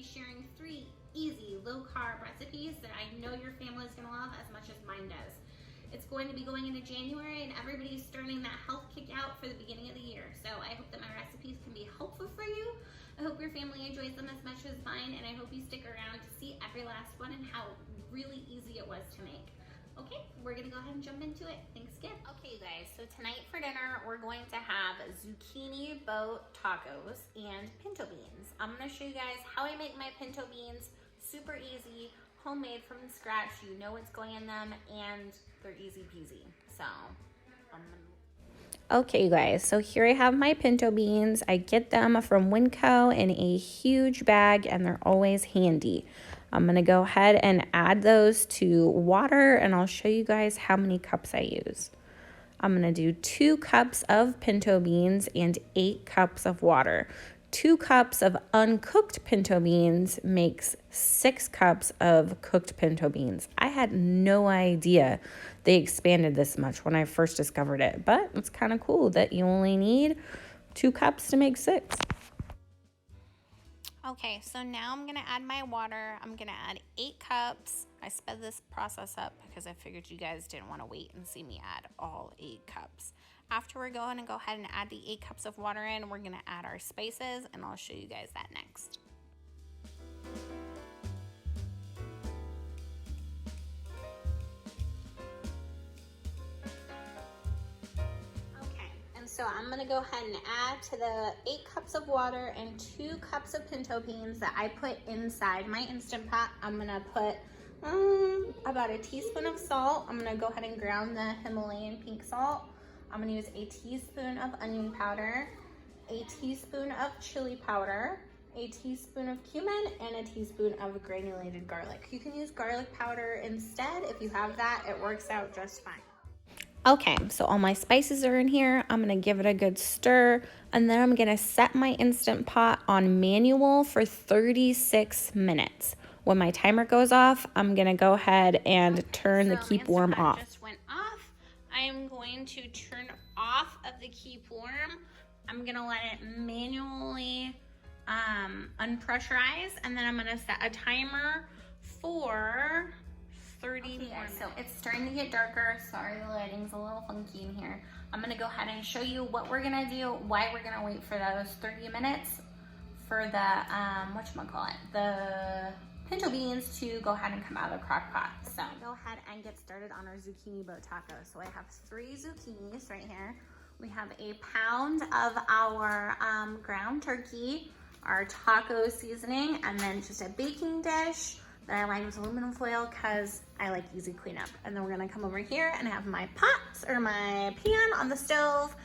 be sharing 3 easy, low-carb recipes that I know your family is gonna love as much as mine does. It's going to be going into January and everybody's starting that health kick out for the beginning of the year. So I hope that my recipes can be helpful for you. I hope your family enjoys them as much as mine, and I hope you stick around to see every last one and how really easy it was to make. Okay, we're gonna go ahead and jump into it. Thanks again. Okay guys, so tonight for dinner, we're going to have zucchini boat tacos and pinto beans. I'm gonna show you guys how I make my pinto beans. Super easy, homemade from scratch. You know what's going in them, and they're easy peasy. So, okay guys, so here I have my pinto beans. I get them from Winco in a huge bag, and they're always handy. I'm gonna go ahead and add those to water, and I'll show you guys how many cups I use. I'm gonna do 2 cups of pinto beans and 8 cups of water. 2 cups of uncooked pinto beans makes 6 cups of cooked pinto beans. I had no idea they expanded this much when I first discovered it, but it's kind of cool that you only need 2 cups to make 6. Okay, so now I'm gonna add my water. I'm gonna add 8 cups. I sped this process up because I figured you guys didn't want to wait and see me add all 8 cups. After we're going to go ahead and add the 8 cups of water in, we're gonna add our spices, and I'll show you guys that next. So I'm gonna go ahead and add to the 8 cups of water and 2 cups of pinto beans that I put inside my Instant Pot. I'm gonna put about a teaspoon of salt. I'm gonna go ahead and ground the Himalayan pink salt. I'm gonna use a teaspoon of onion powder, a teaspoon of chili powder, a teaspoon of cumin, and a teaspoon of granulated garlic. You can use garlic powder instead. If you have that, it works out just fine. Okay, so all my spices are in here. I'm gonna give it a good stir, and then I'm gonna set my Instant Pot on manual for 36 minutes. When my timer goes off, I'm gonna go ahead and turn the keep warm off. Just went off. I am going to turn off of the keep warm. I'm gonna let it manually unpressurize, and then I'm gonna set a timer for 30 more minutes. So it's starting to get darker. Sorry, the lighting's a little funky in here. I'm gonna go ahead and show you what we're gonna do, why we're gonna wait for those 30 minutes for the, the pinto beans to go ahead and come out of the crock pot. So go ahead and get started on our zucchini boat taco. So I have 3 zucchinis right here. We have a pound of our ground turkey, our taco seasoning, and then just a baking dish that I lined with aluminum foil because I like easy cleanup. And then we're gonna come over here and have my pot or my pan on the stove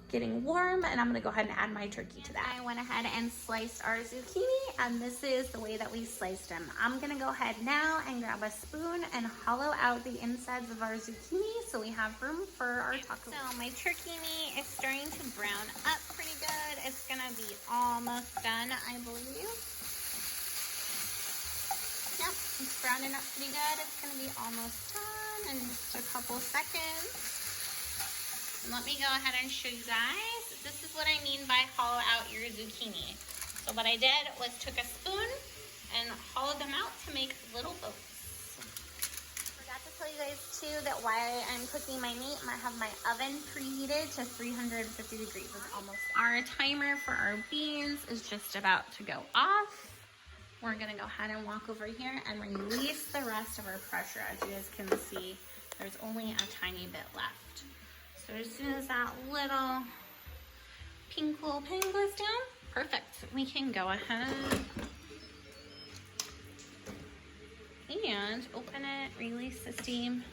getting warm, and I'm gonna go ahead and add my turkey to that. I went ahead and sliced our zucchini, and this is the way that we sliced them. I'm gonna go ahead now and grab a spoon and hollow out the insides of our zucchini so we have room for our taco. So my turkey meat is starting to brown up pretty good. It's gonna be almost done, I believe. Yep, it's browning up pretty good. It's gonna be almost done in just a couple seconds. And let me go ahead and show you guys. This is what I mean by hollow out your zucchini. So what I did was took a spoon and hollowed them out to make little boats. Forgot to tell you guys too that while I'm cooking my meat, I have my oven preheated to 350 degrees. It's almost. Our timer for our beans is just about to go off. We're gonna go ahead and walk over here and release the rest of our pressure. As you guys can see, there's only a tiny bit left. So as soon as that little pink little pin goes down, perfect. We can go ahead and open it, release the steam.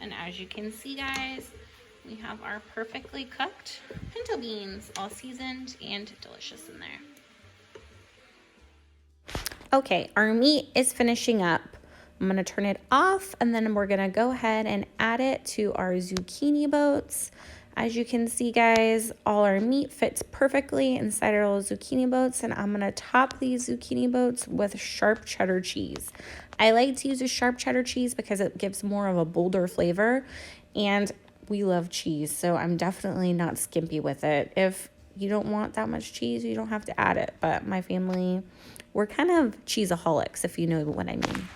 And as you can see, guys, we have our perfectly cooked pinto beans, all seasoned and delicious in there. Okay, our meat is finishing up. I'm gonna turn it off, and then we're gonna go ahead and add it to our zucchini boats. As you can see, guys, all our meat fits perfectly inside our little zucchini boats, and I'm gonna top these zucchini boats with sharp cheddar cheese. I like to use a sharp cheddar cheese because it gives more of a bolder flavor, and we love cheese, so I'm definitely not skimpy with it. If you don't want that much cheese, you don't have to add it. But my family, we're kind of cheeseaholics, if you know what I mean.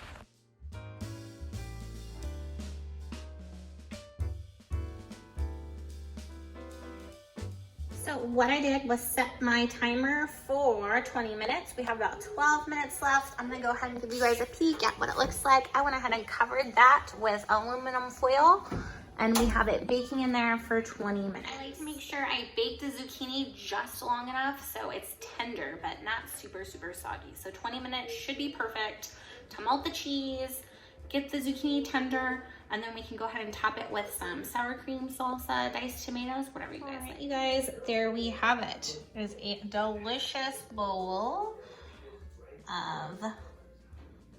So what I did was set my timer for 20 minutes. We have about 12 minutes left. I'm gonna go ahead and give you guys a peek at what it looks like. I went ahead and covered that with aluminum foil, and we have it baking in there for 20 minutes. I like to make sure I bake the zucchini just long enough so it's tender, but not super, super soggy. So 20 minutes should be perfect to melt the cheese, get the zucchini tender, and then we can go ahead and top it with some sour cream salsa, diced tomatoes, whatever you guys like. You guys, there we have it. It is a delicious bowl of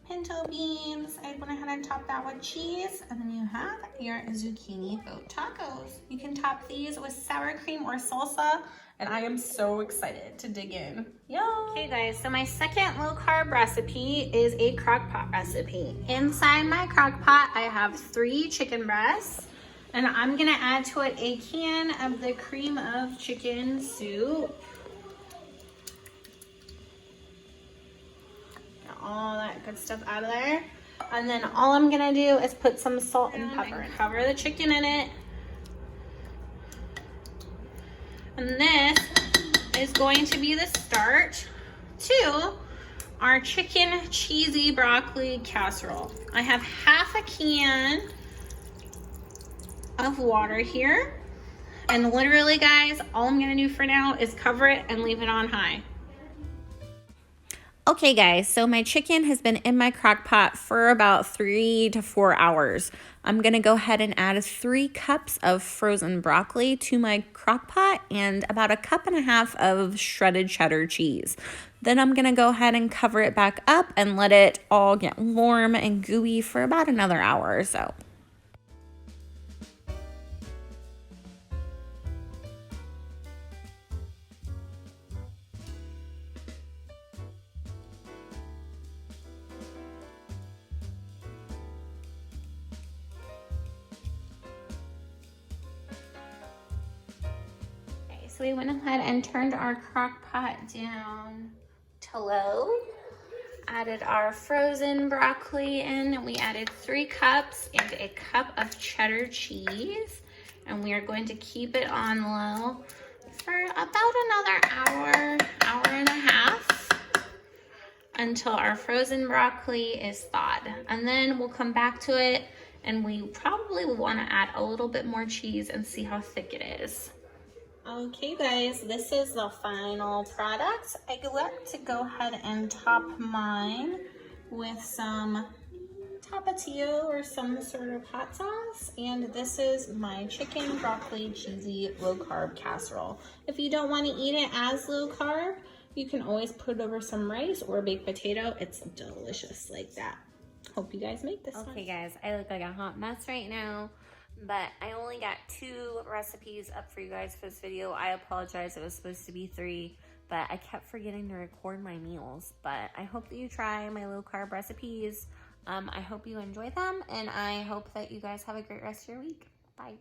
pinto beans. I went ahead and topped that with cheese, and then you have your zucchini goat tacos. You can top these with sour cream or salsa, and I am so excited to dig in. Yum! Okay guys, so my second low carb recipe is a crockpot recipe. Inside my crockpot, I have 3 chicken breasts, and I'm gonna add to it a can of the cream of chicken soup. Get all that good stuff out of there. And then all I'm gonna do is put some salt and pepper and cover the chicken in it. And this is going to be the start to our chicken cheesy broccoli casserole. I have half a can of water here. And literally guys, all I'm gonna do for now is cover it and leave it on high. Okay guys, so my chicken has been in my crock pot for about 3 to 4 hours. I'm gonna go ahead and add 3 cups of frozen broccoli to my crock pot and about 1.5 cups of shredded cheddar cheese. Then I'm gonna go ahead and cover it back up and let it all get warm and gooey for about another hour or so. So we went ahead and turned our crock pot down to low, added our frozen broccoli in, and we added 3 cups and 1 cup of cheddar cheese. And we are going to keep it on low for about another hour and a half until our frozen broccoli is thawed. And then we'll come back to it, and we probably will want to add a little bit more cheese and see how thick it is. Okay guys, this is the final product. I like to go ahead and top mine with some tapatio or some sort of hot sauce. And this is my chicken broccoli cheesy low carb casserole. If you don't want to eat it as low carb, you can always put it over some rice or baked potato. It's delicious like that. Hope you guys make this one. Okay guys, I look like a hot mess right now. But I only got 2 recipes up for you guys for this video. I apologize, it was supposed to be 3, but I kept forgetting to record my meals. But I hope that you try my low carb recipes. I hope you enjoy them, and I hope that you guys have a great rest of your week. Bye.